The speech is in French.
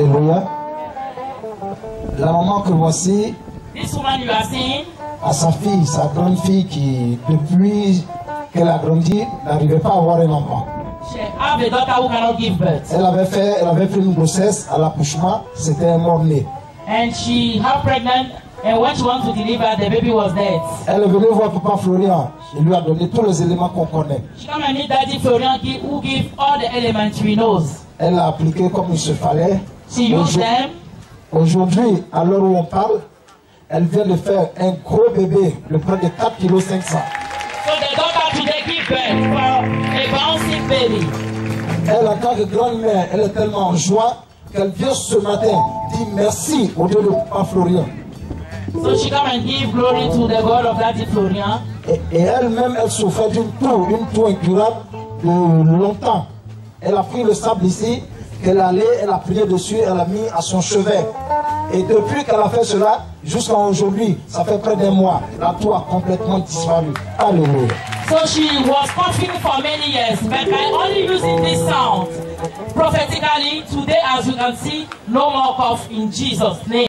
Alléluia. La maman que voici, This woman you are seeing, à sa fille, sa grande fille qui, depuis qu'elle a grandi, n'arrivait pas à avoir un enfant. she have a daughter who cannot give birth. Elle avait fait une grossesse à l'accouchement, c'était un mort-né. And she got pregnant, and when she wanted to deliver, the baby was dead. Elle est venue voir Papa Florian, il lui a donné tous les éléments qu'on connaît. She come and meet Daddy Florian, who give all the elementary knows. Elle a appliqué comme il se fallait. She used them. Aujourd'hui, à l'heure où on parle, elle vient de faire un gros bébé, de près de 4,5 kg. So the daughter today give birth for a bouncing baby. Elle, en tant que grand-mère, elle est tellement en joie qu'elle vient ce matin dire merci au Dieu de Papa Florian. So she come and give glory to the God of Daddy Florian. Et elle-même, elle souffrait d'une toux incurable de longtemps. Elle a pris le sable ici, elle a prié dessus, elle a mis à son chevet. Et depuis qu'elle a fait cela, jusqu'à aujourd'hui, ça fait près d'un mois, la toux a complètement disparu. Alléluia. So she was coughing for many years, but by only using this sound, prophetically, today as you can see, no more cough in Jesus' name.